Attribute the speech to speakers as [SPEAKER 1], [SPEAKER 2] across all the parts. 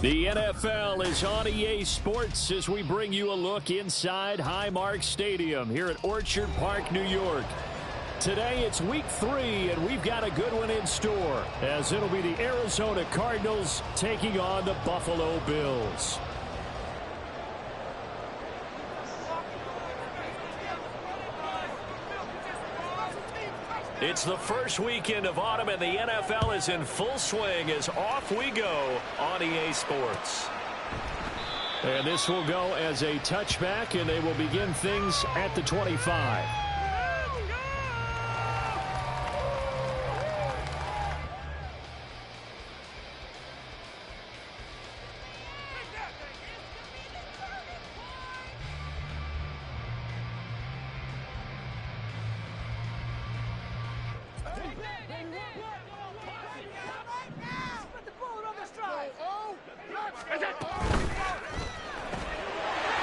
[SPEAKER 1] The NFL is on EA Sports as we bring you a look inside Highmark Stadium here at Orchard Park, New York. Today it's week 3, and we've got a good one in store, as it'll be the Arizona Cardinals taking on the Buffalo Bills. It's the first weekend of autumn, and the NFL is in full swing as off we go on EA Sports. And this will go as a touchback, and they will begin things at the 25.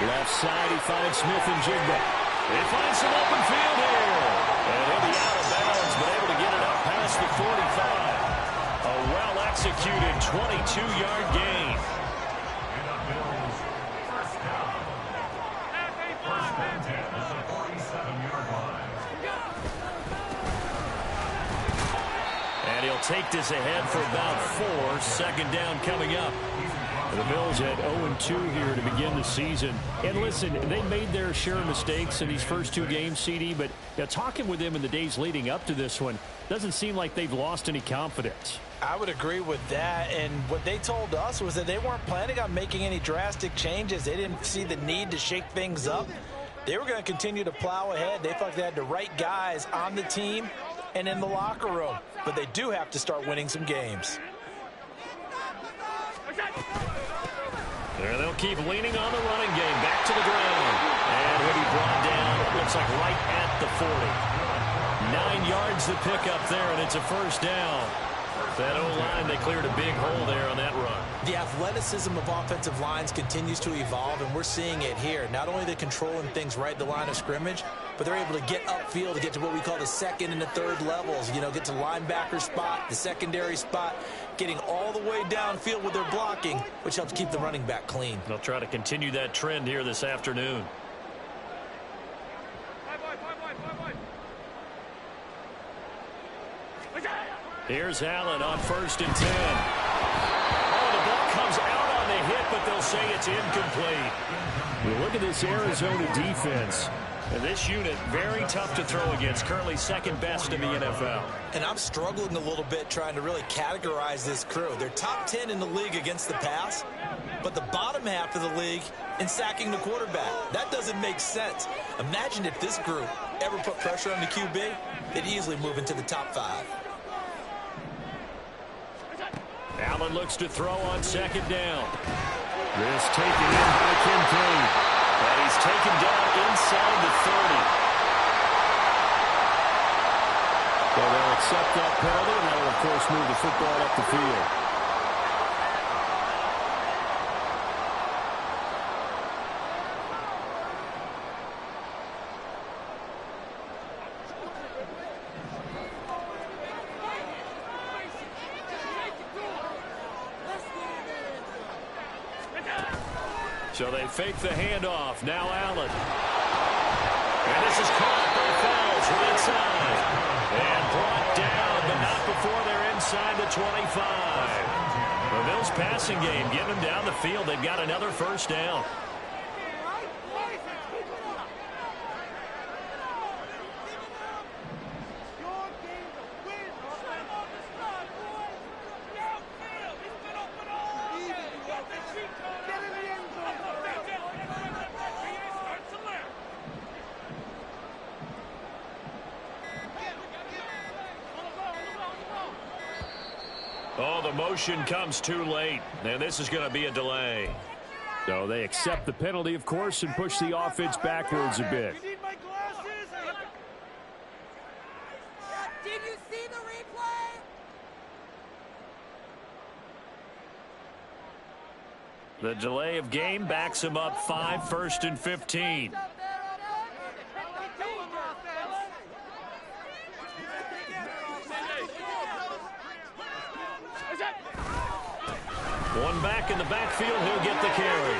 [SPEAKER 1] Left side, he finds Smith and Jigba. He finds some open field here. And he'll be out of bounds, but able to get it up past the 45. A well-executed 22-yard gain. And he'll take this ahead for about 4. Second down coming up. The Bills had 0-2 here to begin the season. And listen, they made their share of mistakes in these first 2 games, CD, but talking with them in the days leading up to this one, doesn't seem like they've lost any confidence.
[SPEAKER 2] I would agree with that, and what they told us was that they weren't planning on making any drastic changes. They didn't see the need to shake things up. They were going to continue to plow ahead. They felt they had the right guys on the team and in the locker room, but they do have to start winning some games.
[SPEAKER 1] There they'll keep leaning on the running game. Back to the ground. And he'll be brought down, looks like right at the 40. 9 yards to pick up there, and it's a first down. That O-line, they cleared a big hole there on that run.
[SPEAKER 2] The athleticism of offensive lines continues to evolve, and we're seeing it here. Not only are they controlling things right at the line of scrimmage, but they're able to get upfield to get to what we call the second and the third levels. You know, get to linebacker spot, the secondary spot, getting all the way downfield with their blocking, which helps keep the running back clean.
[SPEAKER 1] They'll try to continue that trend here this afternoon. Here's Allen on 1st and 10. Oh, the ball comes out on the hit, but they'll say it's incomplete. You look at this Arizona defense. And this unit, very tough to throw against, currently second best in the NFL.
[SPEAKER 2] And I'm struggling a little bit trying to really categorize this crew. They're top 10 in the league against the pass, but the bottom half of the league in sacking the quarterback. That doesn't make sense. Imagine if this group ever put pressure on the QB, they'd easily move into the top 5.
[SPEAKER 1] Allen looks to throw on 2nd down. This taken in by Kincaid. And he's taken down inside the 30. So they'll accept that penalty, and that will, of course, move the football up the field. So they fake the handoff. Now Allen. And this is caught by Fells right side. And brought down, but not before they're inside the 25. The Bills passing game, getting them down the field. They've got another first down. Oh, the motion comes too late, and this is going to be a delay. So they accept the penalty, of course, and push the offense backwards a bit.
[SPEAKER 3] Did you see the replay?
[SPEAKER 1] The delay of game backs him up 5, 1st and 15. One back in the backfield. He'll get the carry.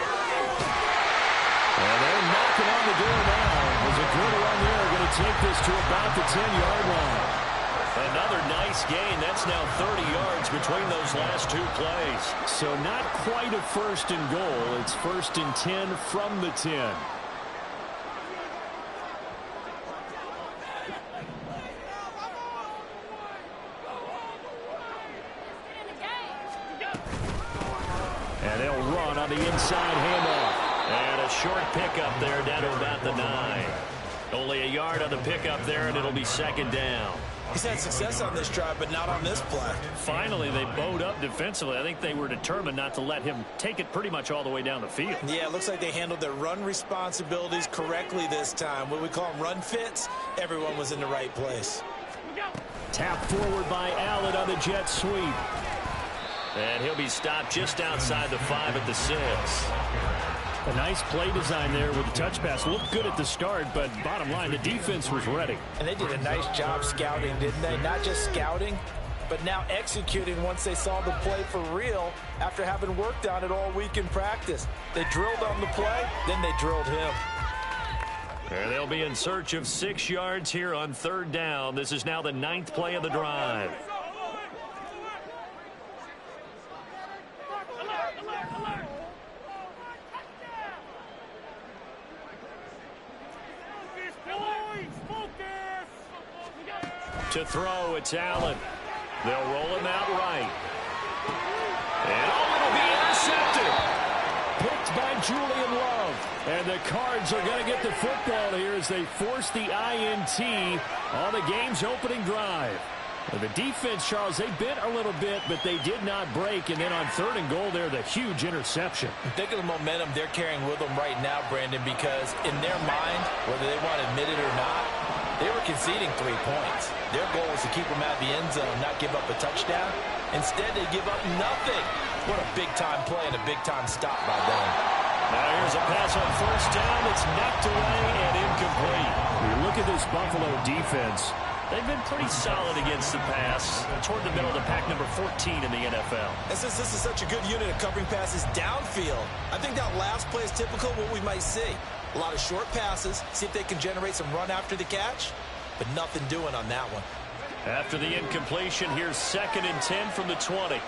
[SPEAKER 1] And they're knocking on the door now. There's a good run there. Going to take this to about the 10-yard line. Another nice gain. That's now 30 yards between those last two plays. So not quite a first and goal. It's first and 10 from the 10. And they'll run on the inside handoff. And a short pickup there down to about the 9. Only a yard on the pickup there, and it'll be second down.
[SPEAKER 2] He's had success on this drive, but not on this play.
[SPEAKER 1] Finally, they bowed up defensively. I think they were determined not to let him take it pretty much all the way down the field.
[SPEAKER 2] Yeah, it looks like they handled their run responsibilities correctly this time. What we call them run fits, everyone was in the right place.
[SPEAKER 1] Tap forward by Allen on the jet sweep. And he'll be stopped just outside the 5 at the 6. A nice play design there with the touch pass. Looked good at the start, but bottom line, the defense was ready.
[SPEAKER 2] And they did a nice job scouting, didn't they? Not just scouting, but now executing once they saw the play for real after having worked on it all week in practice. They drilled on the play, then they drilled him.
[SPEAKER 1] And they'll be in search of 6 yards here on third down. This is now the 9th play of the drive. To throw, it's Allen. They'll roll him out right. And it'll be intercepted. Picked by Julian Love. And the Cards are going to get the football here as they force the INT on the game's opening drive. And the defense, Charles, they bent a little bit, but they did not break. And then on third and goal there, the huge interception.
[SPEAKER 2] Think of the momentum they're carrying with them right now, Brandon, because in their mind, whether they want to admit it or not, they were conceding 3 points. Their goal was to keep them out of the end zone, not give up a touchdown. Instead, they give up nothing. What a big-time play and a big-time stop by them.
[SPEAKER 1] Now here's a pass on first down. It's knocked away and incomplete. You look at this Buffalo defense. They've been pretty solid against the pass toward the middle of the pack, number 14 in the NFL.
[SPEAKER 2] And since this is such a good unit of covering passes downfield, I think that last play is typical of what we might see. A lot of short passes, see if they can generate some run after the catch, but nothing doing on that one.
[SPEAKER 1] After the incompletion, here's 2nd and 10 from the 20.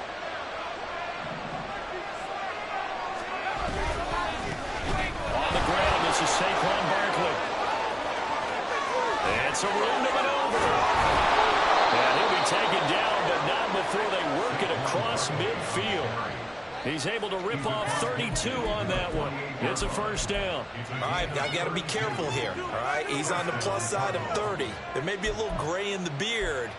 [SPEAKER 1] On the ground, this is Saquon Barkley. And some room to maneuver. And he'll be taken down, but not before they work it across midfield. He's able to rip off 32 on that one. It's a first down.
[SPEAKER 2] All right, now got to be careful here. All right, he's on the plus side of 30. There may be a little gray in the beard,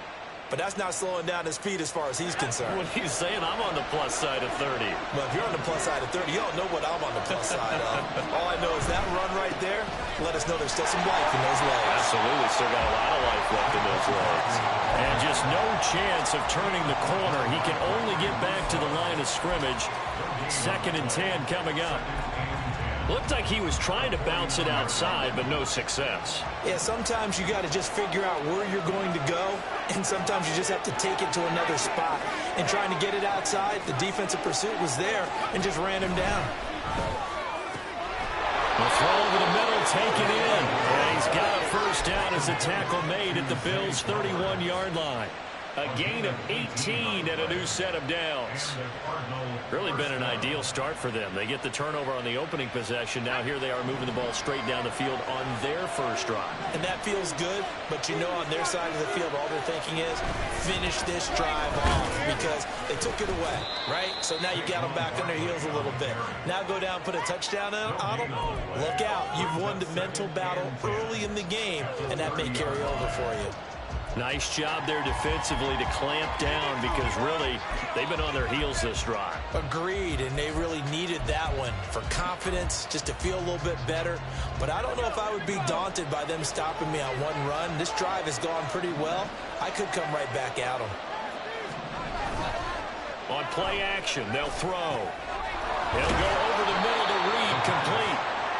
[SPEAKER 2] but that's not slowing down his feet as far as he's concerned.
[SPEAKER 1] What are you saying? I'm on the plus side of 30.
[SPEAKER 2] Well, if you're on the plus side of 30, you don't know what I'm on the plus side of. All I know is that run right there, let us know there's still some life in those legs.
[SPEAKER 1] Absolutely, still got a lot of life left in those legs. And just no chance of turning the corner. He can only get back to the line of scrimmage. 2nd and 10 coming up. Looked like he was trying to bounce it outside, but no success.
[SPEAKER 2] Yeah, sometimes you got to just figure out where you're going to go, and sometimes you just have to take it to another spot. And trying to get it outside, the defensive pursuit was there and just ran him down.
[SPEAKER 1] The throw over the middle, taken in. And he's got a first down as the tackle made at the Bills' 31-yard line. A gain of 18 and a new set of downs. Really been an ideal start for them. They get the turnover on the opening possession. Now here they are moving the ball straight down the field on their first drive.
[SPEAKER 2] And that feels good, but you know on their side of the field, all they're thinking is finish this drive off because they took it away, right? So now you got them back on their heels a little bit. Now go down, put a touchdown on them. Look out. You've won the mental battle early in the game, and that may carry over for you.
[SPEAKER 1] Nice job there defensively to clamp down because really they've been on their heels this drive.
[SPEAKER 2] Agreed, and they really needed that one for confidence, just to feel a little bit better. But I don't know if I would be daunted by them stopping me on one run. This drive has gone pretty well. I could come right back at them.
[SPEAKER 1] On play action, they'll throw. They'll go over the middle to Reed, complete.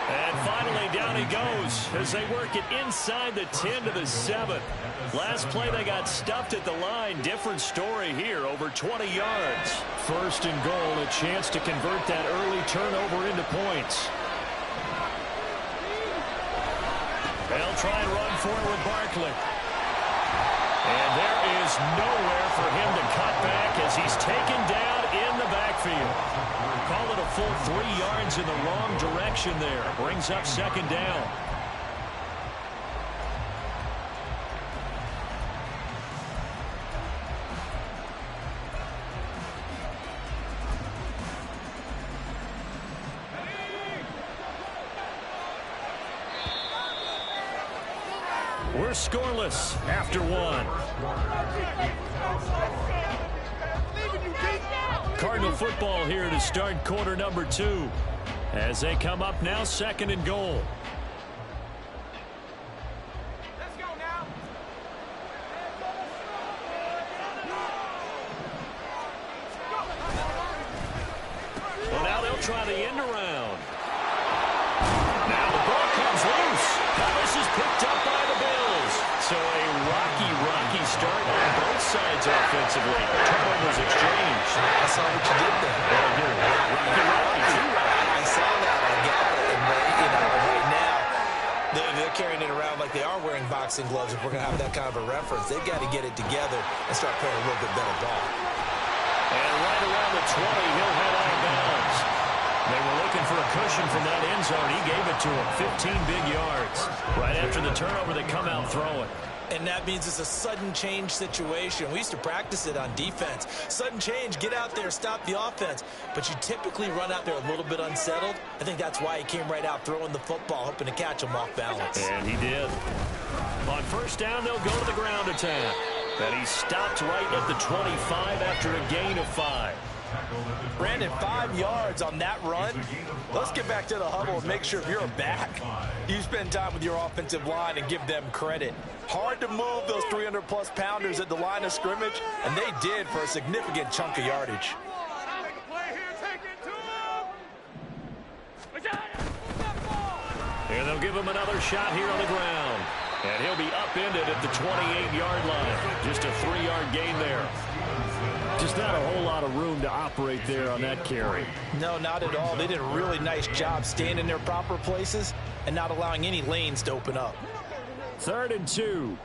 [SPEAKER 1] And finally, down he goes as they work it inside the 10 to the 7. Last play, they got stuffed at the line. Different story here, over 20 yards. First and goal, a chance to convert that early turnover into points. They'll try and run for it with Barkley. And there is nowhere for him to cut back as he's taken down in the backfield. Call it a full 3 yards in the wrong direction there. Brings up second down. We're scoreless after one. Cardinal football here to start quarter number 2. As they come up now, second and goal.
[SPEAKER 3] Let's go now.
[SPEAKER 1] Well, now they'll try the end around. Now the ball comes loose. Now this is picked up by the Bills. So a rocky start on both sides offensively. Turnovers exchanged.
[SPEAKER 2] I saw what you did there. I saw that. I got it. And right now, they're carrying it around like they are wearing boxing gloves. If we're going to have that kind of a reference, they've got to get it together and start playing a little bit better ball.
[SPEAKER 1] And right around the 20, he'll head out of bounds. They were looking for a cushion from that end zone. He gave it to him. 15 big yards. Right after the turnover, they come out throwing.
[SPEAKER 2] And that means it's a sudden change situation. We used to practice it on defense. Sudden change, get out there, stop the offense. But you typically run out there a little bit unsettled. I think that's why he came right out throwing the football, hoping to catch him off balance.
[SPEAKER 1] And he did. On first down, they'll go to the ground attack. And he stopped right at the 25 after a gain of 5.
[SPEAKER 2] Brandon, 5 yards on that run. Let's get back to the huddle and make sure if you're back, you spend time with your offensive line and give them credit. Hard to move those 300-plus pounders at the line of scrimmage, and they did for a significant chunk of yardage.
[SPEAKER 1] And they'll give him another shot here on the ground. And he'll be upended at the 28-yard line. Just a 3-yard gain there. Just not a whole lot of room to operate there on that carry.
[SPEAKER 2] No, not at all. They did a really nice job staying in their proper places and not allowing any lanes to open up.
[SPEAKER 1] 3rd and 2.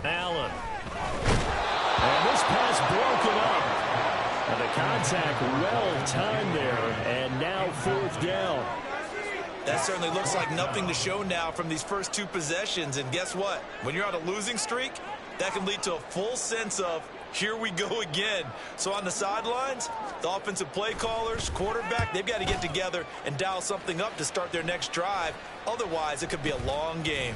[SPEAKER 1] Allen. And this pass broken up. And the contact well timed there. And now 4th down.
[SPEAKER 2] That certainly looks like nothing to show now from these first 2 possessions. And guess what? When you're on a losing streak, that can lead to a full sense of, here we go again. So on the sidelines, the offensive play callers, quarterback, they've got to get together and dial something up to start their next drive. Otherwise, it could be a long game.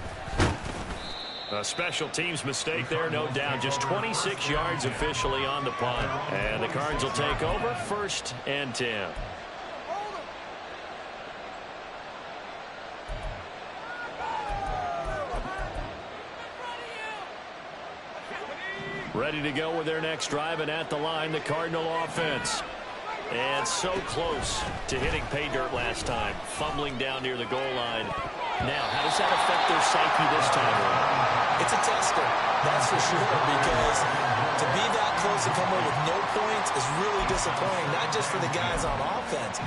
[SPEAKER 1] A special teams mistake there, no doubt. Just 26 yards officially on the punt. And the Cards will take over 1st and 10. Ready to go with their next drive, and at the line, the Cardinal offense. And so close to hitting pay dirt last time, fumbling down near the goal line. Now, how does that affect their psyche this time around?
[SPEAKER 2] It's a tester, that's for sure, because to be that close and come away with no points is really disappointing, not just for the guys on offense,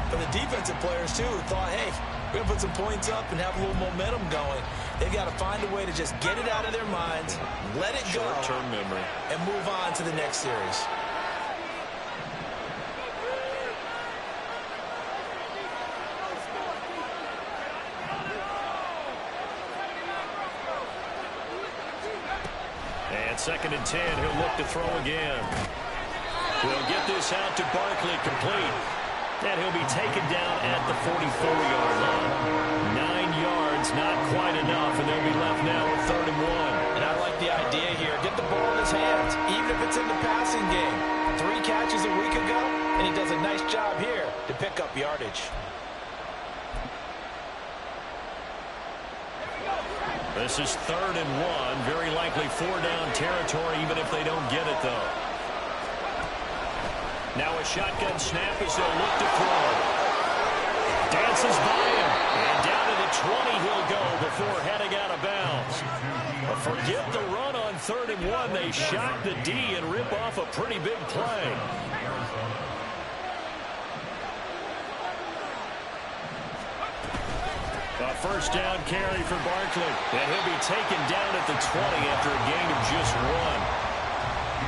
[SPEAKER 2] but the defensive players, too, who thought, hey, we're going to put some points up and have a little momentum going. They've got to find a way to just get it out of their minds, let it go,
[SPEAKER 1] short-term memory,
[SPEAKER 2] and move on to the next series.
[SPEAKER 1] And 2nd and 10, he'll look to throw again. He'll get this out to Barkley, complete. And he'll be taken down at the 44-yard line. 9 yards, not quite enough, and they'll be left now with 3rd and 1.
[SPEAKER 2] And I like the idea here. Get the ball in his his hands, even if it's in the passing game. 3 catches a week ago, and he does a nice job here to pick up yardage.
[SPEAKER 1] This is 3rd and 1. Very likely 4-down territory, even if they don't get it, though. Now a shotgun snap as they'll look to throw. Dances by him. And down to the 20 he'll go before heading out of bounds. But forget the run on 3rd and 1. They shock the D and rip off a pretty big play. A 1st down carry for Barkley. And he'll be taken down at the 20 after a gain of just 1.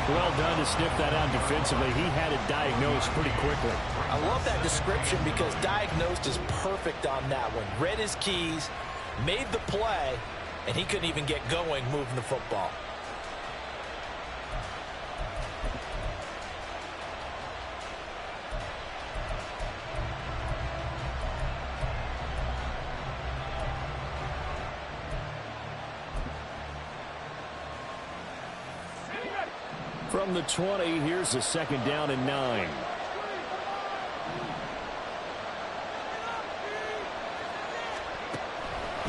[SPEAKER 1] Well done to sniff that out defensively. He had it diagnosed pretty quickly.
[SPEAKER 2] I love that description because diagnosed is perfect on that one. Read his keys, made the play, and he couldn't even get going moving the football.
[SPEAKER 1] From the 20, here's a 2nd down and 9.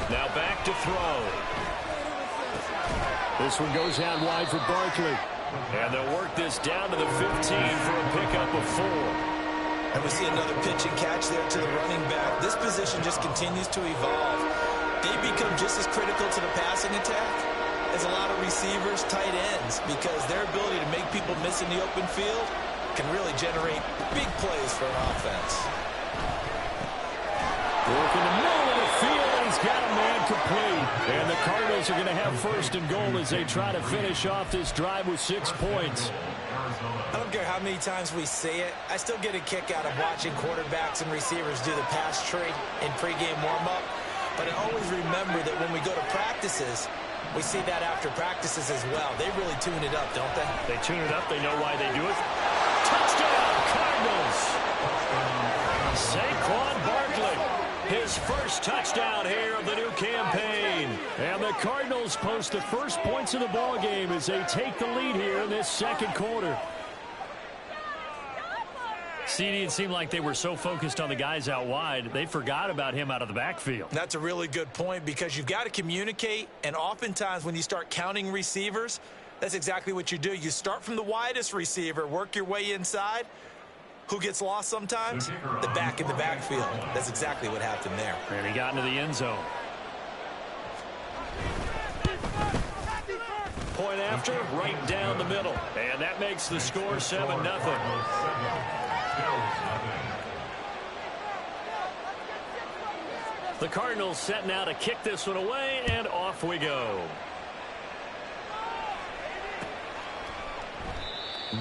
[SPEAKER 1] Now back to throw. This one goes out wide for Barkley. And they'll work this down to the 15 for a pickup of 4.
[SPEAKER 2] And we see another pitch and catch there to the running back. This position just continues to evolve. They become just as critical to the passing attack as a lot of receivers, tight ends, because their ability to make people miss in the open field can really generate big plays for an offense.
[SPEAKER 1] Work in the middle of the field, and he's got a man complete. And the Cardinals are going to have 1st and goal as they try to finish off this drive with 6 points.
[SPEAKER 2] I don't care how many times we say it, I still get a kick out of watching quarterbacks and receivers do the pass tree in pregame warm-up. But I always remember that when we go to practices, we see that after practices as well. They really tune it up, don't they?
[SPEAKER 1] They tune it up. They know why they do it. Touchdown, Cardinals. Saquon Barkley, his 1st touchdown here of the new campaign. And the Cardinals post the first points of the ball game as they take the lead here in this 2nd quarter. CD, it seemed like they were so focused on the guys out wide, they forgot about him out of the backfield.
[SPEAKER 2] That's a really good point because you've got to communicate, and oftentimes when you start counting receivers, that's exactly what you do. You start from the widest receiver, work your way inside. Who gets lost sometimes? The back in the backfield. That's exactly what happened there.
[SPEAKER 1] And he got into the end zone. Point after, right down the middle. And that makes the score 7-0. The Cardinals setting out to kick this one away, and off we go.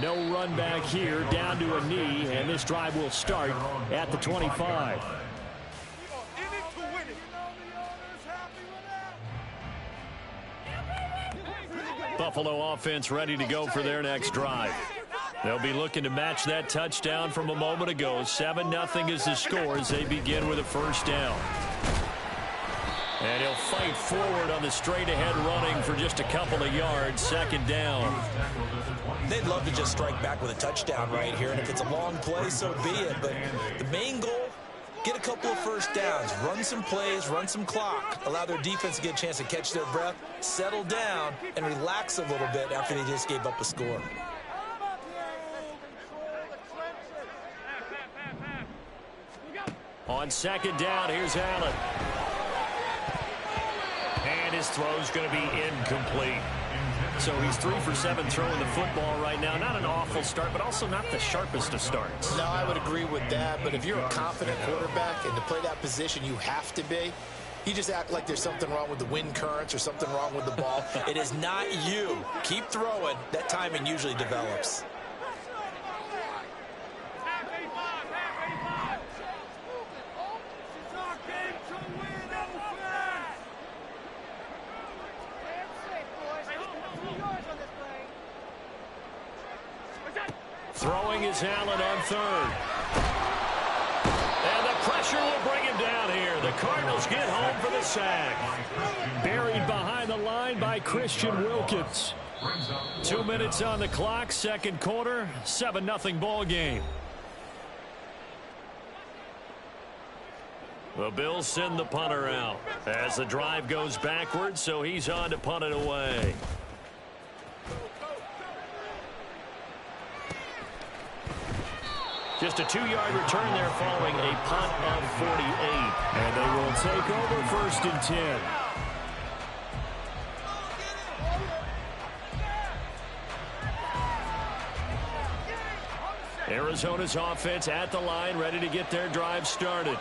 [SPEAKER 1] No run back here, down to a knee, and this drive will start at the 25. Buffalo offense ready to go for their next drive. They'll be looking to match that touchdown from a moment ago. 7-0 is the score as they begin with a 1st down. And he'll fight forward on the straight-ahead running for just a couple of yards. 2nd down.
[SPEAKER 2] They'd love to just strike back with a touchdown right here, and if it's a long play, so be it. But the main goal, get a couple of 1st downs, run some plays, run some clock, allow their defense to get a chance to catch their breath, settle down, and relax a little bit after they just gave up a score.
[SPEAKER 1] On 2nd down, here's Allen. And his throw's going to be incomplete. So he's 3 for 7 throwing the football right now. Not an awful start, but also not the sharpest of starts.
[SPEAKER 4] No, I would agree with that. But if you're a confident quarterback and to play that position, you have to be. You just act like there's something wrong with the wind currents or something wrong with the ball.
[SPEAKER 2] It is not you. Keep throwing. That timing usually develops.
[SPEAKER 1] Throwing is Allen on 3rd. And the pressure will bring him down here. The Cardinals get home for the sack. Buried behind the line by Christian Wilkins. 2 minutes on the clock, second quarter, 7-0 ball game. The Bills send the punter out as the drive goes backwards, so he's on to punt it away. Just a 2-yard return there following a punt of 48.
[SPEAKER 5] And they will take over first and 10.
[SPEAKER 1] Arizona's offense at the line, ready to get their drive started.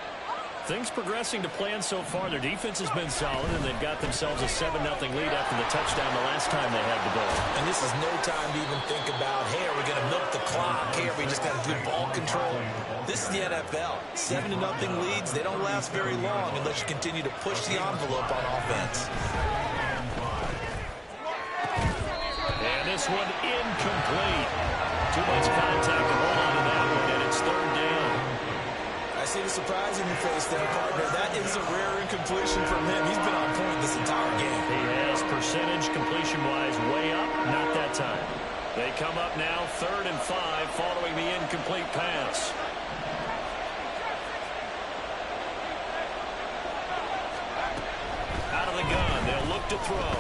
[SPEAKER 1] Things progressing to plan so far. Their defense has been solid, and they've got themselves a 7-0 lead after the touchdown the last time they had the ball.
[SPEAKER 2] And this is no time to even think about, hey, are we going to milk the clock? Hey, are we just got to do ball control? This is the NFL. 7-0 leads, they don't last very long unless you continue to push the envelope on offense.
[SPEAKER 1] And this one incomplete. Too much contact to hold on to that one, and it's third down.
[SPEAKER 2] I see the surprise in your face there, partner. That is a rare incompletion from him. He's been on point this entire game.
[SPEAKER 1] He has percentage completion-wise way up. Not that time. They come up now 3rd and 5 following the incomplete pass. Out of the gun. They'll look to throw.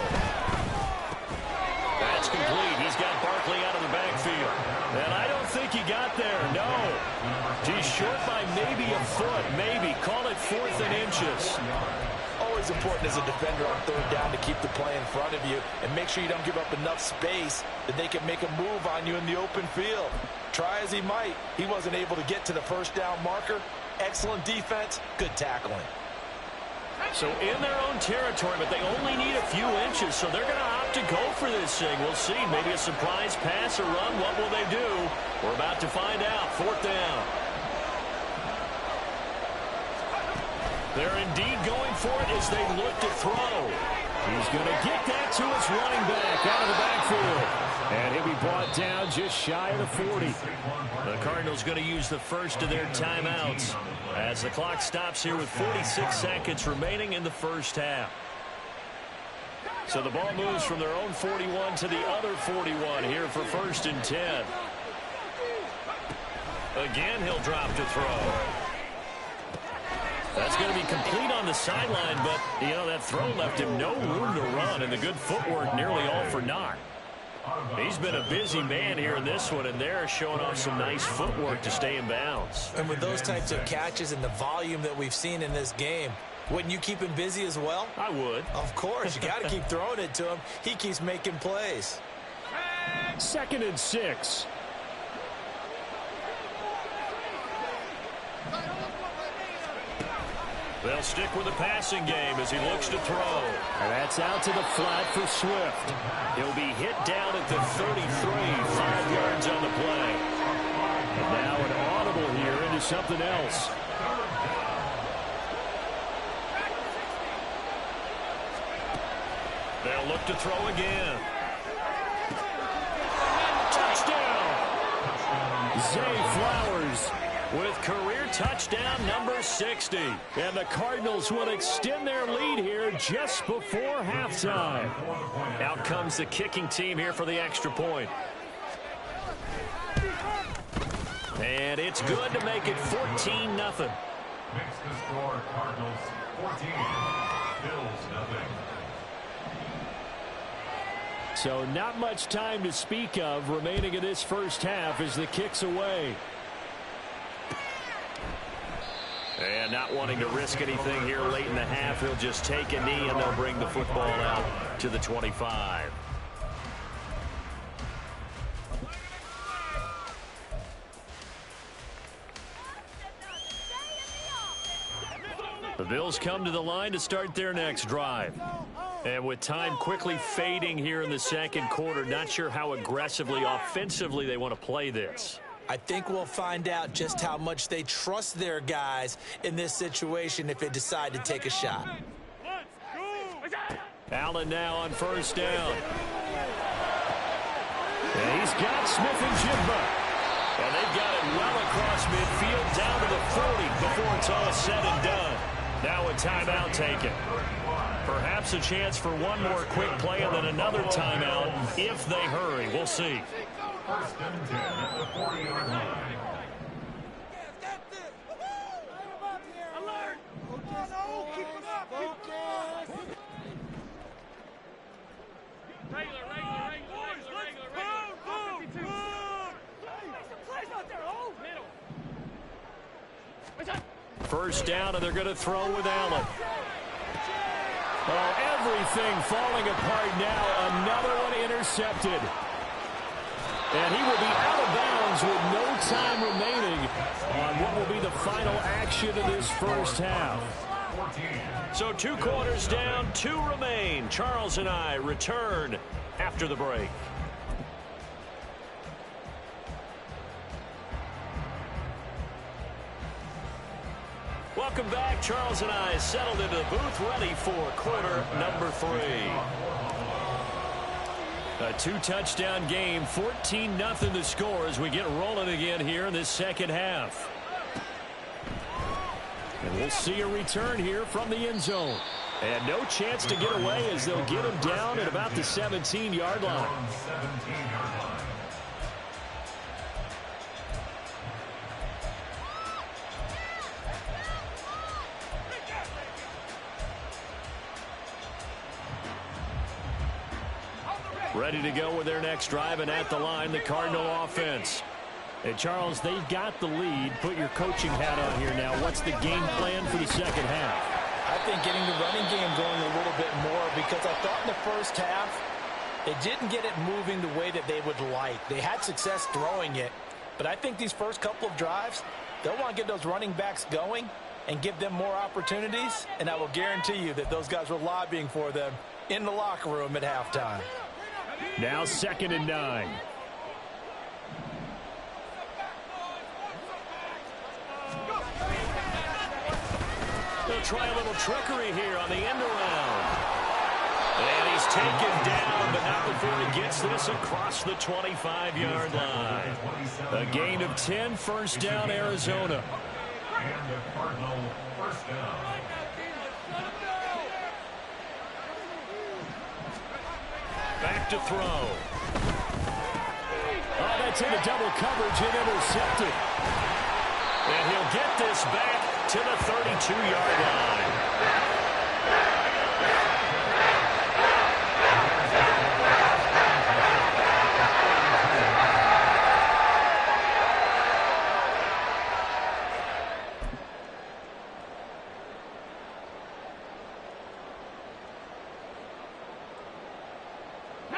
[SPEAKER 1] That's complete. He's got Barkley out of the backfield. And I don't think he got there. No. He's short by maybe a foot. Maybe. Call it 4th and inches.
[SPEAKER 2] Always important as a defender on 3rd down to keep the play in front of you and make sure you don't give up enough space that they can make a move on you in the open field. Try as he might, he wasn't able to get to the 1st down marker. Excellent defense, good tackling.
[SPEAKER 1] So in their own territory, but they only need a few inches, so they're going to opt to go for this thing. We'll see. Maybe a surprise pass or run. What will they do? We're about to find out. 4th down. They're indeed going for it as they look to throw.
[SPEAKER 5] He's going to get that to his running back out of the backfield. And he'll be brought down just shy of the 40.
[SPEAKER 1] The Cardinals going to use the first of their timeouts as the clock stops here with 46 seconds remaining in the first half. So the ball moves from their own 41 to the other 41 here for 1st and 10. Again, he'll drop to throw. That's going to be complete on the sideline, but, you know, that throw left him no room to run, and the good footwork nearly all for naught. He's been a busy man here in this one, and they're showing off some nice footwork to stay in bounds.
[SPEAKER 2] And with those types of catches and the volume that we've seen in this game, wouldn't you keep him busy as well?
[SPEAKER 1] I would.
[SPEAKER 2] Of course. You got to keep throwing it to him. He keeps making plays.
[SPEAKER 5] 2nd and 6.
[SPEAKER 1] They'll stick with the passing game as he looks to throw.
[SPEAKER 5] And that's out to the flat for Swift.
[SPEAKER 1] He'll be hit down at the 33, 5 yards on the play.
[SPEAKER 5] And now an audible here into something else.
[SPEAKER 1] They'll look to throw again. Touchdown!
[SPEAKER 5] Zay Flowers
[SPEAKER 1] with career touchdown number 60.
[SPEAKER 5] And the Cardinals will extend their lead here just before halftime.
[SPEAKER 1] Out comes the kicking team here for the extra point. And it's good to make it 14-0.
[SPEAKER 3] Makes the score Cardinals 14, Bills nothing.
[SPEAKER 5] So not much time to speak of remaining in this first half as the kick's away.
[SPEAKER 1] And not wanting to risk anything here late in the half, he'll just take a knee and they'll bring the football out to the 25. The Bills come to the line to start their next drive. And with time quickly fading here in the second quarter, not sure how aggressively, offensively they want to play this.
[SPEAKER 2] I think we'll find out just how much they trust their guys in this situation if they decide to take a shot.
[SPEAKER 1] Allen now on 1st down.
[SPEAKER 5] And he's got Smith-Njigba.
[SPEAKER 1] And they've got it well across midfield down to the 40 before it's all said and done. Now a timeout taken. Perhaps a chance for one more quick play and then another timeout if they hurry. We'll see.
[SPEAKER 3] First and 10 at the 40-yard line.
[SPEAKER 1] First down, and they're going to throw with Allen. Oh, everything falling apart now. Another one intercepted. And he will be out of bounds with no time remaining on what will be the final action of this first half. So 2 quarters down, 2 remain. Charles and I return after the break. Welcome back. Charles and I settled into the booth, ready for quarter number 3. A 2-touchdown game, 14-0 the score as we get rolling again here in this second half. And we'll see a return here from the end zone. And no chance to get away as they'll get him down at about the 17-yard line. Ready to go with their next drive, and at the line, the Cardinal offense. And Charles, they've got the lead. Put your coaching hat on here now. What's the game plan for the second half?
[SPEAKER 2] I think getting the running game going a little bit more, because I thought in the first half they didn't get it moving the way that they would like. They had success throwing it, but I think these first couple of drives, they'll want to get those running backs going and give them more opportunities, and I will guarantee you that those guys were lobbying for them in the locker room at halftime.
[SPEAKER 1] Now 2nd and 9. They'll try a little trickery here on the end around. And he's taken down, but not before he gets this across the 25-yard line. A gain of 10, first down, Arizona.
[SPEAKER 3] And the Cardinal first down.
[SPEAKER 1] Back to throw. Oh, that's into double coverage and intercepted. And he'll get this back to the 32-yard line.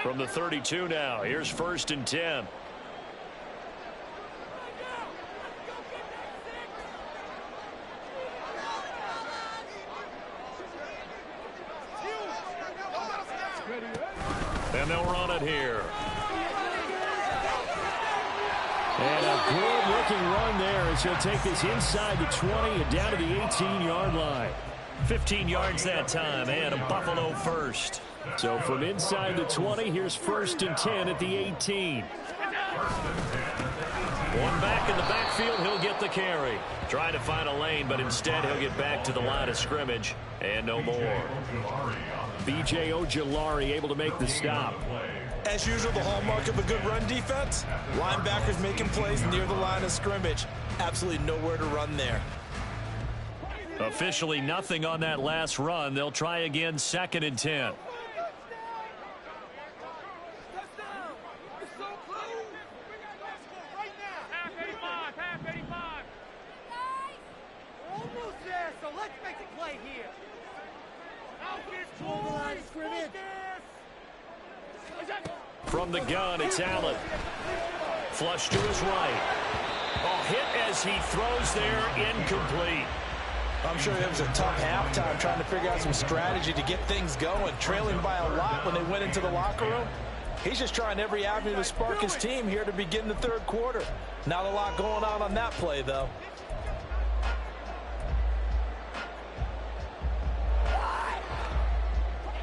[SPEAKER 1] From the 32 now, here's 1st and 10. And they'll run it here. And a good-looking run there as he'll take this inside the 20 and down to the 18-yard line. 15 yards that time, and a Buffalo first. So from inside the 20, here's 1st and 10 at the 18. One back in the backfield, he'll get the carry. Trying to find a lane, but instead he'll get back to the line of scrimmage, and no more. B.J. Ojulari able to make the stop.
[SPEAKER 2] As usual, the hallmark of a good run defense, linebackers making plays near the line of scrimmage. Absolutely nowhere to run there.
[SPEAKER 1] Officially nothing on that last run. They'll try again, 2nd and 10. From the gun, it's Allen. Flush to his right. Oh, hit as he throws there, incomplete.
[SPEAKER 2] I'm sure it was a tough halftime trying to figure out some strategy to get things going, trailing by a lot when they went into the locker room. He's just trying every avenue to spark his team here to begin the 3rd quarter. Not a lot going on that play, though.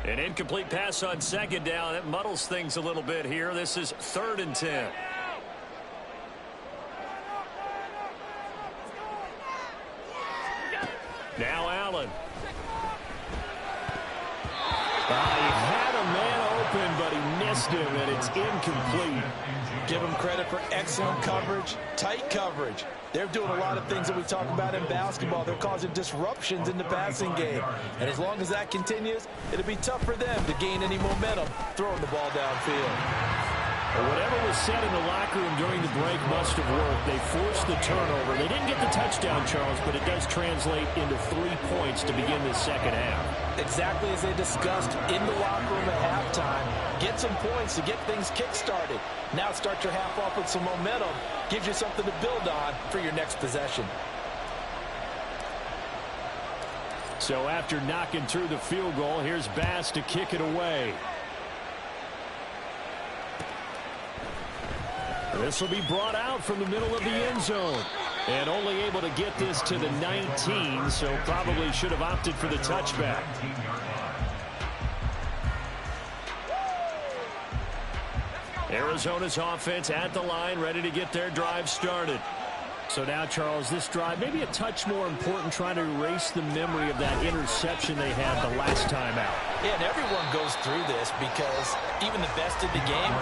[SPEAKER 1] An incomplete pass on 2nd down. That muddles things a little bit here. This is 3rd and 10. Now Allen.
[SPEAKER 5] incomplete.
[SPEAKER 2] Give them credit for excellent coverage, tight coverage. They're doing a lot of things that we talk about in basketball. They're causing disruptions in the passing game. And as long as that continues, it'll be tough for them to gain any momentum throwing the ball downfield.
[SPEAKER 5] Whatever was said in the locker room during the break must have worked. They forced the turnover. They didn't get the touchdown, Charles, but it does translate into 3 points to begin the second half.
[SPEAKER 2] Exactly as they discussed in the locker room at halftime. Get some points to get things kick-started. Now start your half off with some momentum. Gives you something to build on for your next possession.
[SPEAKER 5] So after knocking through the field goal, here's Bass to kick it away. This will be brought out from the middle of the end zone. And only able to get this to the 19, so probably should have opted for the touchback. Arizona's offense at the line, ready to get their drive started. So now, Charles, this drive maybe a touch more important, trying to erase the memory of that interception they had the last time out.
[SPEAKER 2] Yeah, and everyone goes through this because even the best in the game,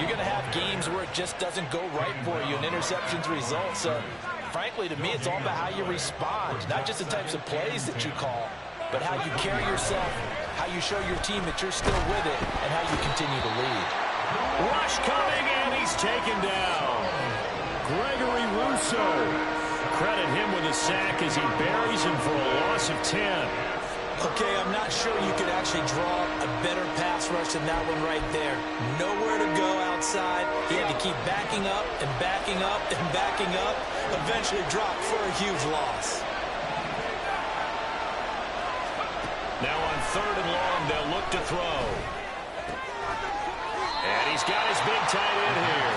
[SPEAKER 2] you're going to have games where it just doesn't go right for you, and interceptions result. So, frankly, to me, it's all about how you respond, not just the types of plays that you call, but how you carry yourself, how you show your team that you're still with it, and how you continue to lead.
[SPEAKER 5] Rush coming, and he's taken down. Gregory Rousseau. Credit him with a sack as he buries him for a loss of 10.
[SPEAKER 2] Okay, I'm not sure you could actually draw a better pass rush than that one right there. Nowhere to go outside. He had to keep backing up and backing up and backing up. Eventually dropped for a huge loss.
[SPEAKER 5] Now on 3rd and long, they'll look to throw. And he's got his big tight end here.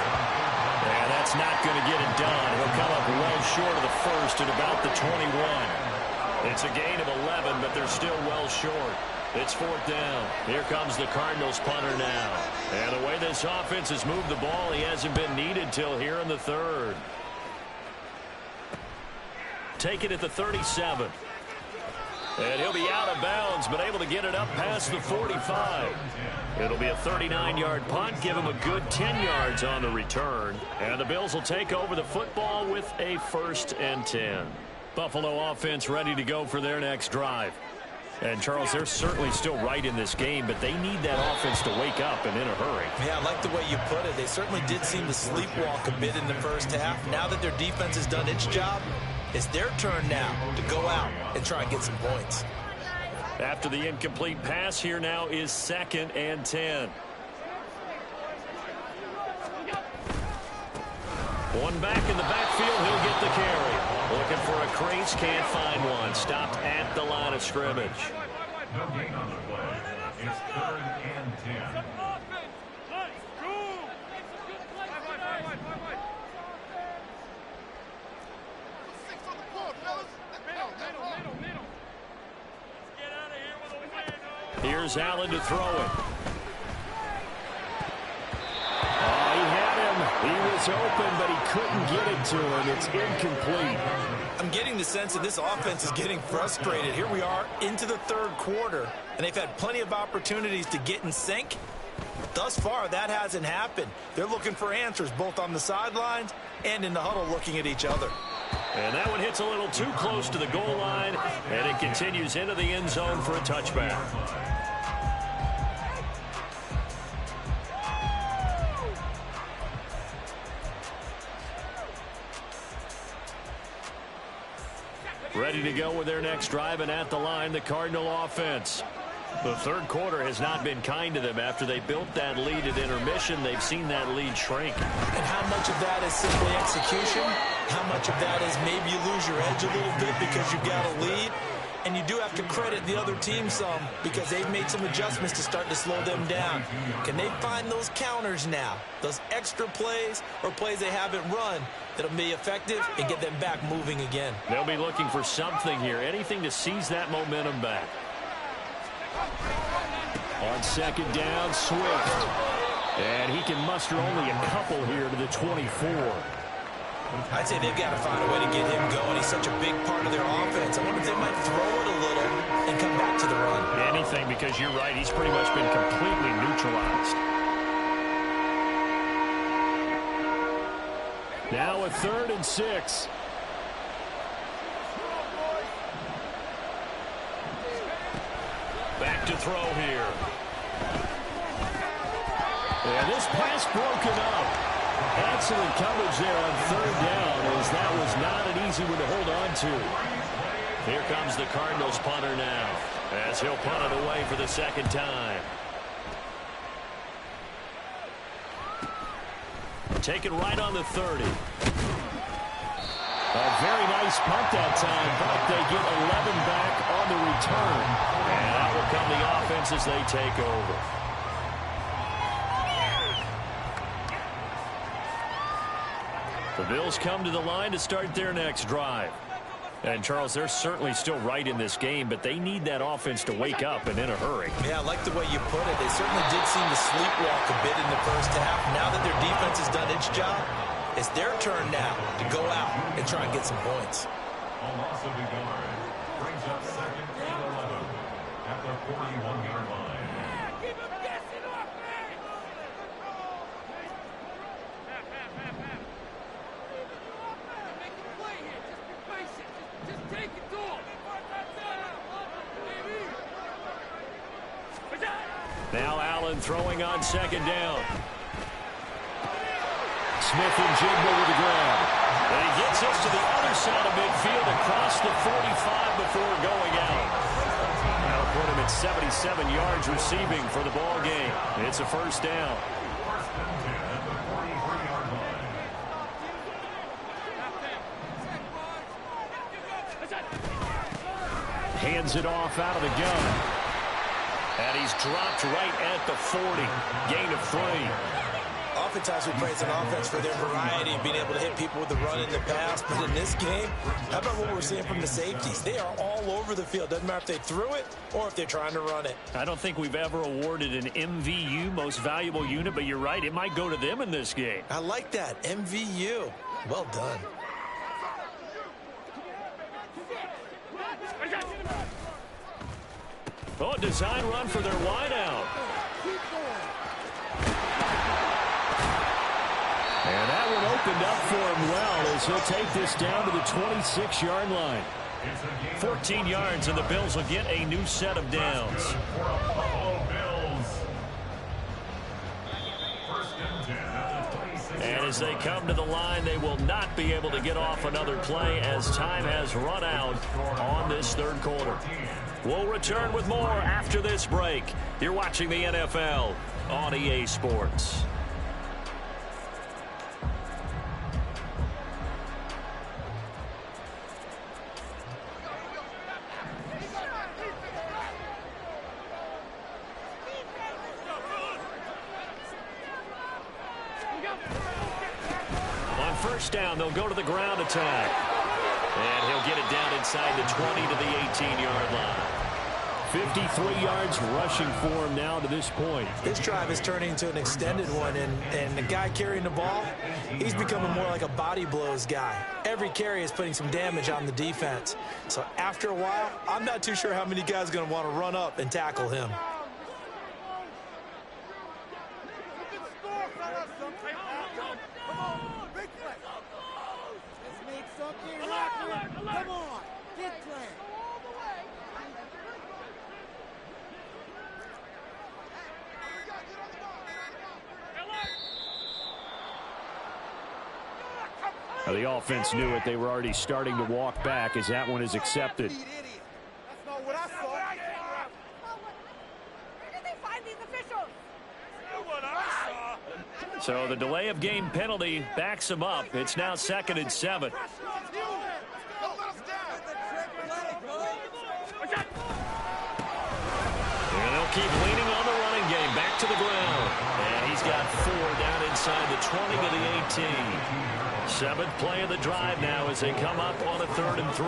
[SPEAKER 5] And that's not going to get it done. He'll come up well short of the first at about the 21. It's a gain of 11, but they're still well short. It's 4th down. Here comes the Cardinals punter now. And the way this offense has moved the ball, he hasn't been needed till here in the 3rd. Take it at the 37. And he'll be out of bounds, but able to get it up past the 45. It'll be a 39-yard punt, give him a good 10 yards on the return. And the Bills will take over the football with a 1st and 10. Buffalo offense ready to go for their next drive. And, Charles, they're certainly still right in this game, but they need that offense to wake up and in a hurry.
[SPEAKER 2] Yeah, I like the way you put it. They certainly did seem to sleepwalk a bit in the first half. Now that their defense has done its job, it's their turn now to go out and try and get some points.
[SPEAKER 5] After the incomplete pass, here now is 2nd and 10. One back in the backfield, he'll get the carry. Looking for a crease, can't find one. Stopped at the line of scrimmage.
[SPEAKER 3] No gain on the play. It's 3rd and 10.
[SPEAKER 5] Here's Allen to throw it. Oh, he had him. He was open, but he couldn't get it to him. It's incomplete.
[SPEAKER 2] I'm getting the sense that this offense is getting frustrated. Here we are into the 3rd quarter, and they've had plenty of opportunities to get in sync. Thus far, that hasn't happened. They're looking for answers both on the sidelines and in the huddle looking at each other.
[SPEAKER 5] And that one hits a little too close to the goal line, and it continues into the end zone for a touchback. Ready to go with their next drive, and at the line, the Cardinal offense. The 3rd quarter has not been kind to them. After they built that lead at intermission, they've seen that lead shrink.
[SPEAKER 2] And how much of that is simply execution? How much of that is maybe you lose your edge a little bit because you've got a lead? And you do have to credit the other team some because they've made some adjustments to start to slow them down. Can they find those counters now, those extra plays or plays they haven't run that'll be effective and get them back moving again?
[SPEAKER 5] They'll be looking for something here, anything to seize that momentum back. On 2nd down, Swift. And he can muster only a couple here to the 24.
[SPEAKER 2] I'd say they've got to find a way to get him going. He's such a big part of their offense. I wonder if they might throw it a little and come back to the run.
[SPEAKER 5] Anything, because you're right. He's pretty much been completely neutralized.
[SPEAKER 1] Now a 3rd and 6.
[SPEAKER 5] Back to throw here.
[SPEAKER 1] And this pass broken up. Excellent coverage there on 3rd down, as that was not an easy one to hold on to.
[SPEAKER 5] Here comes the Cardinals punter now, as he'll punt it away for the 2nd time. Taken right on the 30.
[SPEAKER 1] A very nice punt that time, but they get 11 back on the return.
[SPEAKER 5] And out will come the offense as they take over. The Bills come to the line to start their next drive. And, Charles, they're certainly still right in this game, but they need that offense to wake up and in a hurry.
[SPEAKER 2] Yeah, I like the way you put it. They certainly did seem to sleepwalk a bit in the first half. Now that their defense has done its job, it's their turn now to go out and try and get some points.
[SPEAKER 3] A loss of a yard brings up 2nd and 11 at the 41-yard line.
[SPEAKER 6] Keep him guessing off, man! Make a play here. Just be patient. Just take it to him.
[SPEAKER 5] Now Allen throwing on 2nd down. Smith and Jigba with the grab. And he gets us to the other side of midfield across the 45 before going out. That'll put him at 77 yards receiving for the ball game. It's a 1st down.
[SPEAKER 3] First and 10 at the 43-yard line.
[SPEAKER 1] Hands it off out of the gun.
[SPEAKER 5] And he's dropped right at the 40. Gain of 3.
[SPEAKER 2] Oftentimes we praise an offense for their variety, being able to hit people with the run in the pass. But in this game, how about what we're seeing from the safeties? They are all over the field. Doesn't matter if they threw it or if they're trying to run it.
[SPEAKER 1] I don't think we've ever awarded an MVU, most valuable unit, but you're right. It might go to them in this game.
[SPEAKER 2] I like that. MVU. Well done.
[SPEAKER 5] Oh, a design run for their wideout.
[SPEAKER 1] And that one opened up for him well as he'll take this down to the 26-yard line.
[SPEAKER 5] 14 yards, and the Bills will get a new set of downs.
[SPEAKER 3] For Buffalo Bills. First and 10 at the 26-yard
[SPEAKER 5] And as they come to the line, they will not be able to get off another play as time has run out on this 3rd quarter. We'll return with more after this break. You're watching the NFL on EA Sports. On 1st down, they'll go to the ground attack. And he'll get it down inside the 20 to the 18-yard line.
[SPEAKER 1] 53 yards rushing for him now to this point.
[SPEAKER 2] This drive is turning into an extended one, and the guy carrying the ball, he's becoming more like a body blows guy. Every carry is putting some damage on the defense. So after a while, I'm not too sure how many guys are going to want to run up and tackle him.
[SPEAKER 6] Come on, get playing.
[SPEAKER 1] Now, the offense knew it. They were already starting to walk back as that one is accepted.
[SPEAKER 6] That's not what I saw. Where did they find these officials? What I saw.
[SPEAKER 5] So the delay of game penalty backs him up. It's now 2nd and 7. And they'll keep leaning on the running game. Back to the ground. And he's got 4 down inside the 20 to the 18. 7th play of the drive now as they come up on a 3rd and 3.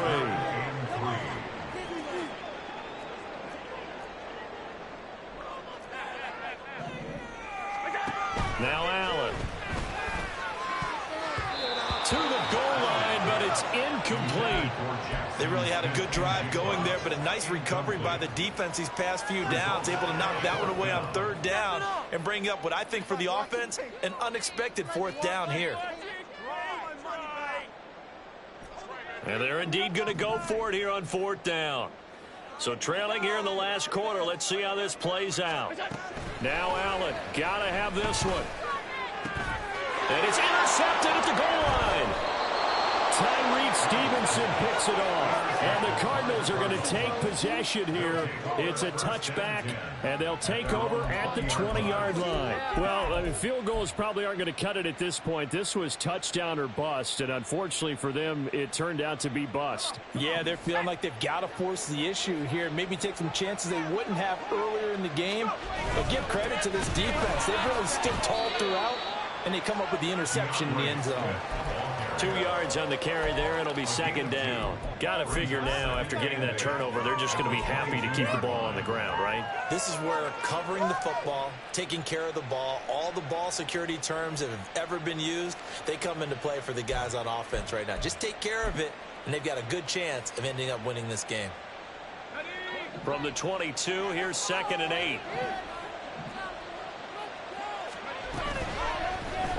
[SPEAKER 5] Now Allen. To the goal line, but it's incomplete.
[SPEAKER 2] They really had a good drive going there, but a nice recovery by the defense these past few downs, able to knock that one away on 3rd down and bring up what I think for the offense, an unexpected 4th down here.
[SPEAKER 5] And they're indeed going to go for it here on 4th down. So trailing here in the last quarter. Let's see how this plays out. Now Allen, got to have this one. And it's intercepted at the goal line.
[SPEAKER 1] Tyreek Stevenson picks it off. And the Cardinals are going to take possession here. It's a touchback, and they'll take over at the 20-yard line. Well, I mean, field goals probably aren't going to cut it at this point. This was touchdown or bust, and unfortunately for them, it turned out to be bust.
[SPEAKER 2] Yeah, they're feeling like they've got to force the issue here, maybe take some chances they wouldn't have earlier in the game. But give credit to this defense. They've really stood tall throughout, and they come up with the interception in the end zone.
[SPEAKER 5] 2 yards on the carry there. It'll be 2nd down. Got to figure now, after getting that turnover, they're just going to be happy to keep the ball on the ground, right?
[SPEAKER 2] This is where covering the football, taking care of the ball, all the ball security terms that have ever been used, they come into play for the guys on offense right now. Just take care of it, and they've got a good chance of ending up winning this game.
[SPEAKER 5] From the 22, here's 2nd and 8.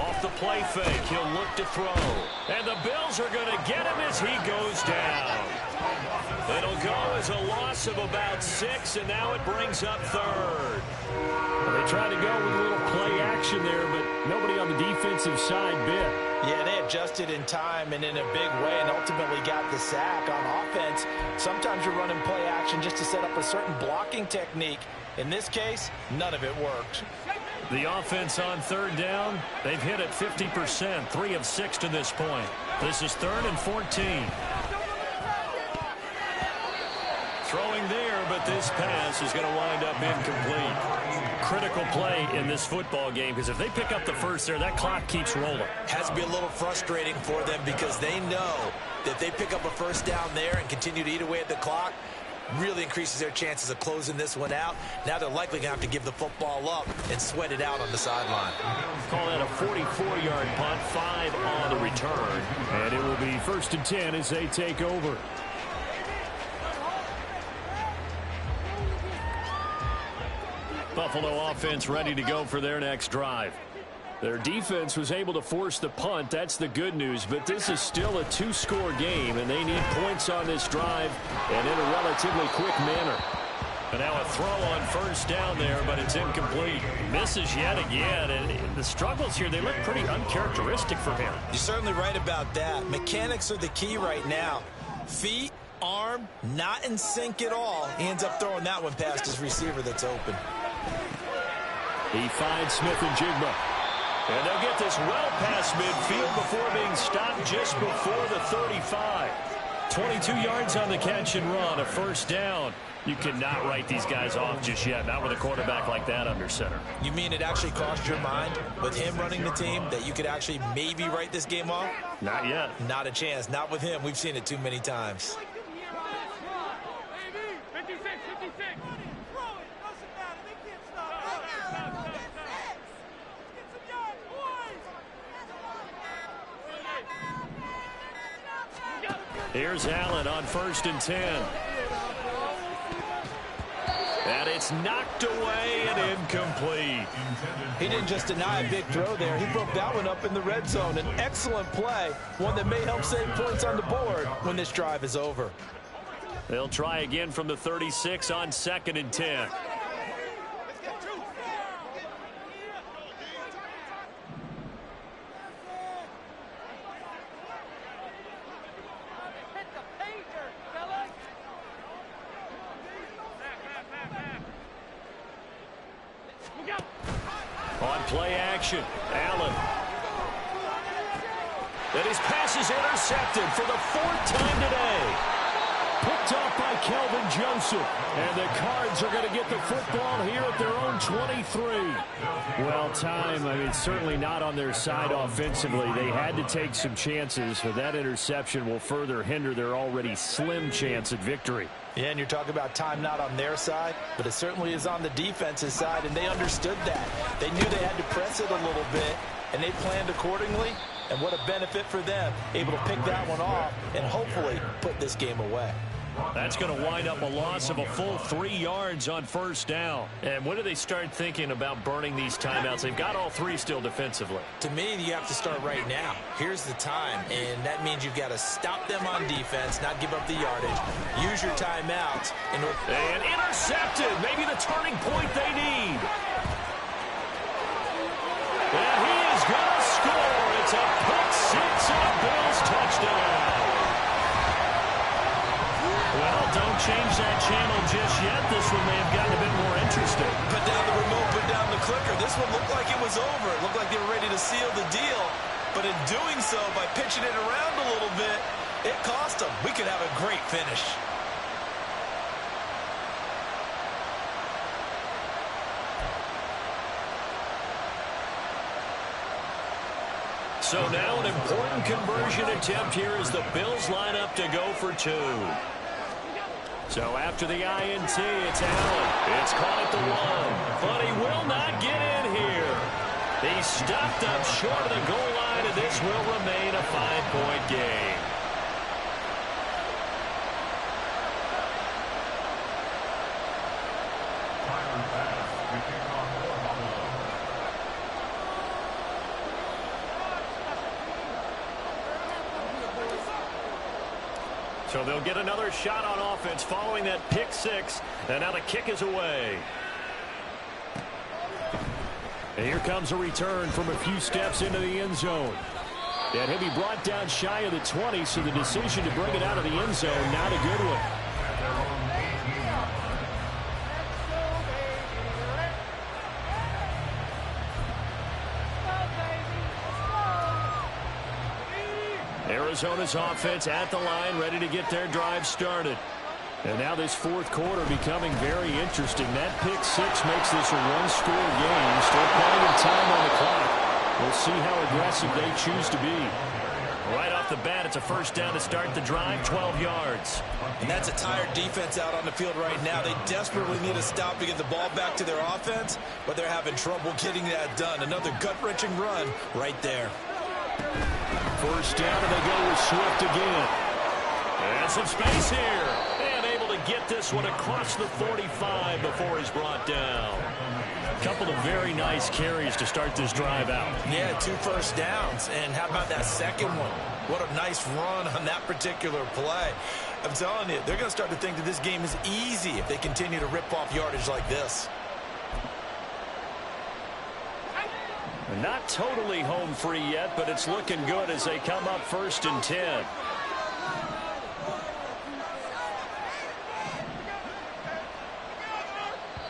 [SPEAKER 5] Off the play fake, he'll look to throw. And the Bills are going to get him as he goes down. It'll go as a loss of about 6, and now it brings up 3rd.
[SPEAKER 1] Well, they tried to go with a little play action there, but nobody on the defensive side bit.
[SPEAKER 2] Yeah, they adjusted in time and in a big way and ultimately got the sack on offense. Sometimes you're running play action just to set up a certain blocking technique. In this case, none of it worked.
[SPEAKER 5] The offense on 3rd down, they've hit it 50%, 3 of 6 to this point. This is 3rd and 14. Throwing there, but this pass is going to wind up incomplete. Critical play in this football game, because if they pick up the first there, that clock keeps rolling.
[SPEAKER 2] Has to be a little frustrating for them because they know that if they pick up a first down there and continue to eat away at the clock, really increases their chances of closing this one out. Now they're likely going to have to give the football up and sweat it out on the sideline.
[SPEAKER 5] Call that a 44-yard punt, 5 on the return.
[SPEAKER 1] And it will be 1st and 10 as they take over. Buffalo offense ready to go for their next drive. Their defense was able to force the punt. That's the good news. But this is still a 2-score game, and they need points on this drive and in a relatively quick manner. And now a throw on 1st down there, but it's incomplete. Misses yet again, and the struggles here, they look pretty uncharacteristic for him.
[SPEAKER 2] You're certainly right about that. Mechanics are the key right now. Feet, arm, not in sync at all. He ends up throwing that one past his receiver that's open.
[SPEAKER 1] He finds Smith and Jigba.
[SPEAKER 5] And they'll get this well past midfield before being stopped just before the 35. 22 yards on the catch and run, a 1st down. You cannot write these guys off just yet, not with a quarterback like that under center.
[SPEAKER 2] You mean it actually crossed your mind with him running the team that you could actually maybe write this game off?
[SPEAKER 5] Not yet.
[SPEAKER 2] Not a chance. Not with him. We've seen it too many times.
[SPEAKER 5] Here's Allen on 1st and 10. And it's knocked away and incomplete.
[SPEAKER 2] He didn't just deny a big throw there. He broke that one up in the red zone. An excellent play, one that may help save points on the board when this drive is over.
[SPEAKER 5] They'll try again from the 36 on 2nd and 10. On play action, Allen. And his pass is intercepted for the 4th time today.
[SPEAKER 1] Picked off by Kelvin Joseph. And the Cards are going to get the football here at their own 23. Well, time, I mean, certainly not on their side offensively. They had to take some chances, but that interception will further hinder their already slim chance at victory.
[SPEAKER 2] Yeah, and you're talking about time not on their side, but it certainly is on the defense's side, and they understood that. They knew they had to press it a little bit, and they planned accordingly, and what a benefit for them, able to pick that one off and hopefully put this game away.
[SPEAKER 1] That's going to wind up a loss of a full 3 yards on first down.
[SPEAKER 5] And when do they start thinking about burning these timeouts? They've got all 3 still defensively.
[SPEAKER 2] To me, you have to start right now. Here's the time, and that means you've got to stop them on defense, not give up the yardage. Use your timeouts.
[SPEAKER 5] And intercepted. Maybe the turning point they need. And he is going to score. It's a pick 6 and a Bills touchdown. Well, don't change that channel just yet. This one may have gotten a bit more interesting.
[SPEAKER 2] Put down the remote, put down the clicker. This one looked like it was over. It looked like they were ready to seal the deal. But in doing so, by pitching it around a little bit, it cost them. We could have a great finish.
[SPEAKER 5] So now an important conversion attempt here as the Bills line up to go for 2. So after the INT, it's Allen. It's caught at the 1, but he will not get in here. He's stopped up short of the goal line, and this will remain a 5-point game. So they'll get another shot on offense following that pick 6, and now the kick is away.
[SPEAKER 1] And here comes a return from a few steps into the end zone. And he'll be brought down shy of the 20, so the decision to bring it out of the end zone, not a good one. Arizona's offense at the line, ready to get their drive started. And now this fourth quarter becoming very interesting. That pick 6 makes this a one-score game. Still plenty of time on the clock. We'll see how aggressive they choose to be.
[SPEAKER 5] Right off the bat, it's a first down to start the drive, 12 yards.
[SPEAKER 2] And that's a tired defense out on the field right now. They desperately need a stop to get the ball back to their offense, but they're having trouble getting that done. Another gut-wrenching run right there.
[SPEAKER 1] First down, and they go with Swift again.
[SPEAKER 5] And some space here. And able to get this one across the 45 before he's brought down.
[SPEAKER 1] A couple of very nice carries to start this drive out.
[SPEAKER 2] Yeah, 2 first downs. And how about that second one? What a nice run on that particular play. I'm telling you, they're going to start to think that this game is easy if they continue to rip off yardage like this.
[SPEAKER 5] Not totally home free yet, but it's looking good as they come up 1st and 10.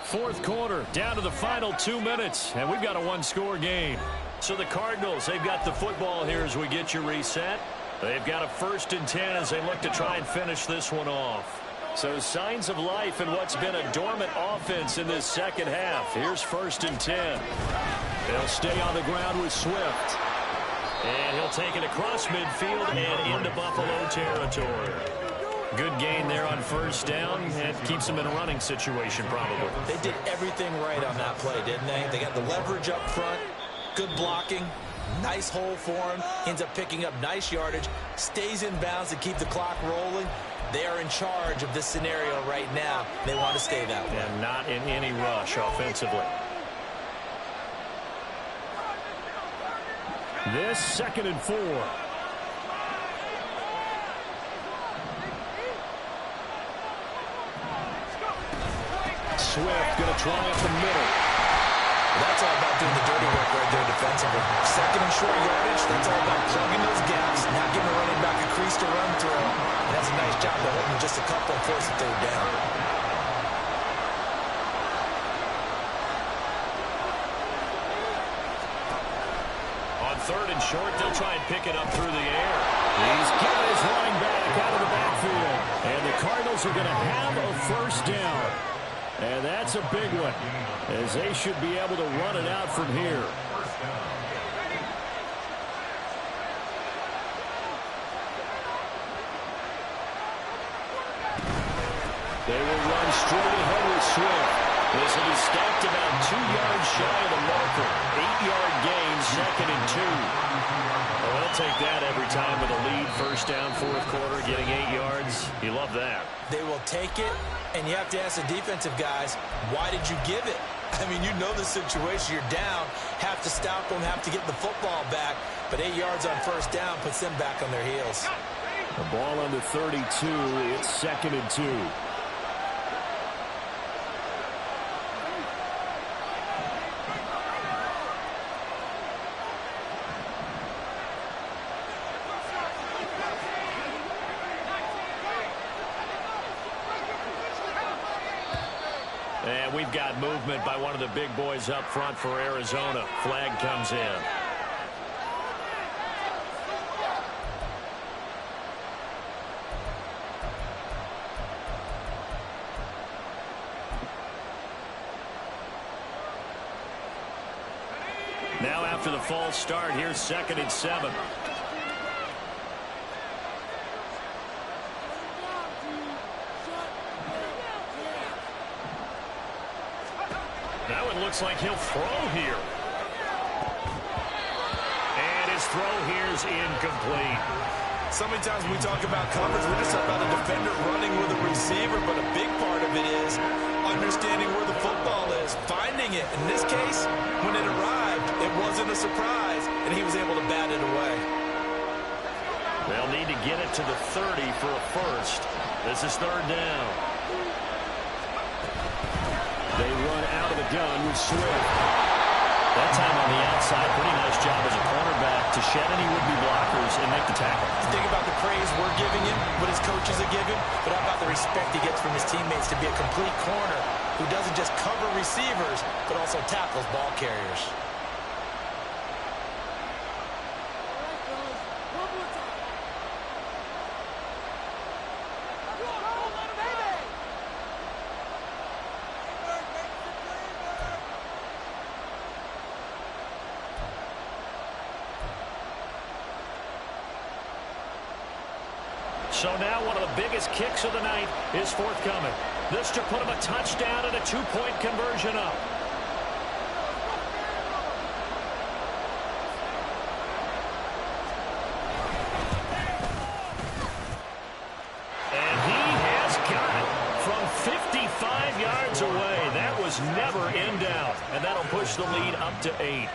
[SPEAKER 1] Fourth quarter, down to the final 2 minutes, and we've got a one-score game.
[SPEAKER 5] So the Cardinals, they've got the football here as we get you reset. They've got a 1st and 10 as they look to try and finish this one off. So signs of life in what's been a dormant offense in this second half. Here's 1st and 10.
[SPEAKER 1] They'll stay on the ground with Swift.
[SPEAKER 5] And he'll take it across midfield and into Buffalo territory. Good gain there on first down, and keeps them in a running situation probably.
[SPEAKER 2] They did everything right on that play, didn't they? They got the leverage up front, good blocking, nice hole for him, ends up picking up nice yardage, stays in bounds to keep the clock rolling. They are in charge of this scenario right now. They want to stay that way.
[SPEAKER 5] And not in any rush offensively.
[SPEAKER 1] This 2nd and 4. Swift going to try up the middle.
[SPEAKER 2] That's all about doing the dirty work right there defensively. 2nd and short yardage, that's all about plugging those gaps, not giving a running back a crease to run through. And that's a nice job to hold him just a couple and force the 3rd down.
[SPEAKER 5] On 3rd and short, they'll try and pick it up through the air.
[SPEAKER 1] He's got his running back out of the backfield. And the Cardinals are going to have a 1st down. And that's a big one, as they should be able to run it out from here. They will run straight ahead with Swift. This will be stopped about 2 yards shy of the marker. 8-yard gain, 2nd and 2.
[SPEAKER 5] Well, they'll take that every time with a lead. First down, fourth quarter, getting 8 yards. You love that.
[SPEAKER 2] They will take it, and you have to ask the defensive guys, why did you give it? I mean, you know the situation. You're down, have to stop them, have to get the football back, but 8 yards on first down puts them back on their heels.
[SPEAKER 1] The ball on the 32. It's 2nd and 2.
[SPEAKER 5] And we've got movement by one of the big boys up front for Arizona. Flag comes in. Now after the false start, here's 2nd and 7. That one looks like he'll throw here. And his throw here is incomplete.
[SPEAKER 2] So many times when we talk about coverage, we're just talking about a defender running with a receiver, but a big part of it is understanding where the football is, finding it. In this case, when it arrived, it wasn't a surprise, and he was able to bat it away.
[SPEAKER 5] They'll need to get it to the 30 for a first. This is 3rd down.
[SPEAKER 1] They run out of the gun with Swift.
[SPEAKER 5] That time on the outside, pretty nice job as a cornerback to shed any would-be blockers and make the tackle.
[SPEAKER 2] Think about the praise we're giving him, what his coaches are giving, but how about the respect he gets from his teammates to be a complete corner who doesn't just cover receivers, but also tackles ball carriers.
[SPEAKER 5] So now one of the biggest kicks of the night is forthcoming. This to put him a touchdown and a 2-point conversion up. And he has got it from 55 yards away. That was never in doubt. And that'll push the lead up to 8.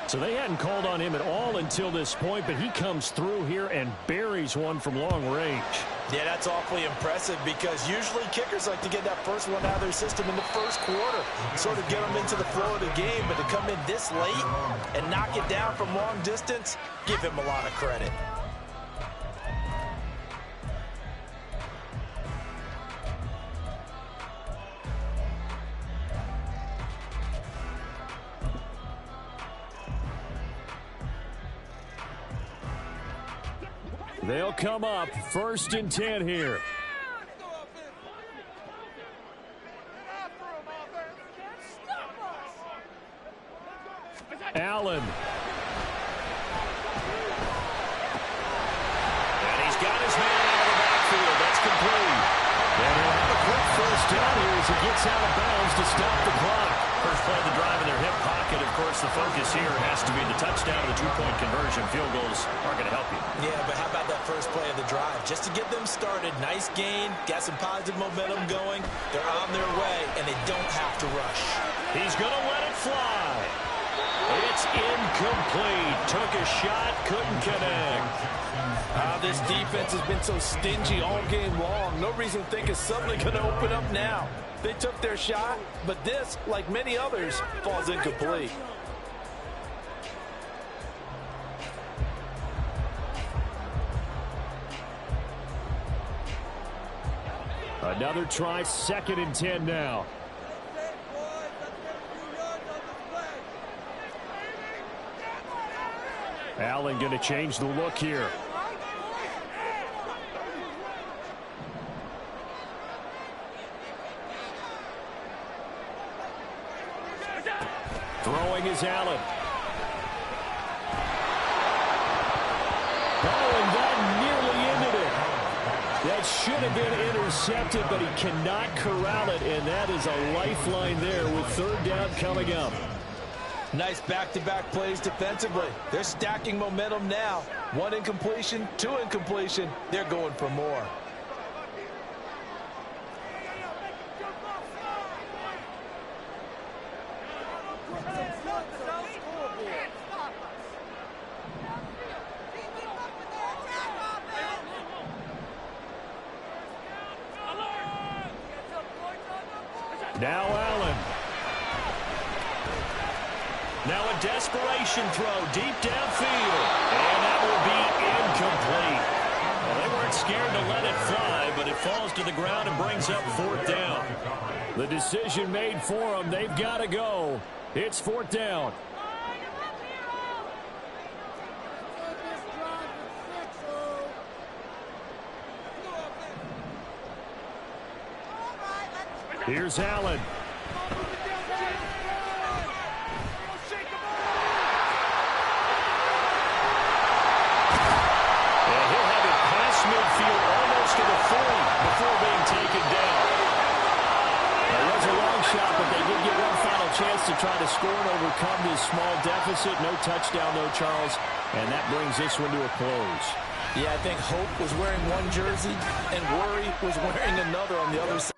[SPEAKER 1] So they hadn't called on him at all until this point, but he comes through here and buries one from long range.
[SPEAKER 2] Yeah, that's awfully impressive because usually kickers like to get that first one out of their system in the first quarter, sort of get them into the flow of the game, but to come in this late and knock it down from long distance, give him a lot of credit.
[SPEAKER 1] They'll come up 1st and 10 here. Allen.
[SPEAKER 5] And he's got his man out of the backfield. That's complete.
[SPEAKER 1] And he'll have a quick first down here as he gets out of bounds to stop the clock.
[SPEAKER 5] First play of the drive in their hip pocket. Of course, the focus here has to be the touchdown or the 2-point conversion. Field goals aren't going to help you.
[SPEAKER 2] Yeah, but how about that first play of the drive? Just to get them started, nice gain, got some positive momentum going. They're on their way, and they don't have to rush.
[SPEAKER 5] He's going to let it fly. It's incomplete. Took a shot, couldn't connect.
[SPEAKER 7] This defense has been so stingy all game long. No reason to think it's suddenly going to open up now. They took their shot, but this, like many others, falls incomplete.
[SPEAKER 1] Another try, 2nd and 10 now. Allen going to change the look here. Throwing is Allen. Oh, and that nearly ended it. That should have been intercepted, but he cannot corral it, and that is a lifeline there with 3rd down coming up.
[SPEAKER 2] Nice back-to-back plays defensively. They're stacking momentum now. 1 incompletion, 2 incompletion. They're going for more.
[SPEAKER 1] Now Allen.
[SPEAKER 5] Now a desperation throw deep downfield. And that will be incomplete. Well, they weren't scared to let it fly, but it falls to the ground and brings up 4th down.
[SPEAKER 1] The decision made for them. They've got to go. It's 4th down. Here's Allen.
[SPEAKER 5] Midfield almost to the 40 before being taken down.
[SPEAKER 1] It was a long shot, but they did get one final chance to try to score and overcome this small deficit. No touchdown, though, Charles, and that brings this one to a close.
[SPEAKER 7] Yeah, I think hope was wearing one jersey and worry was wearing another on the other side.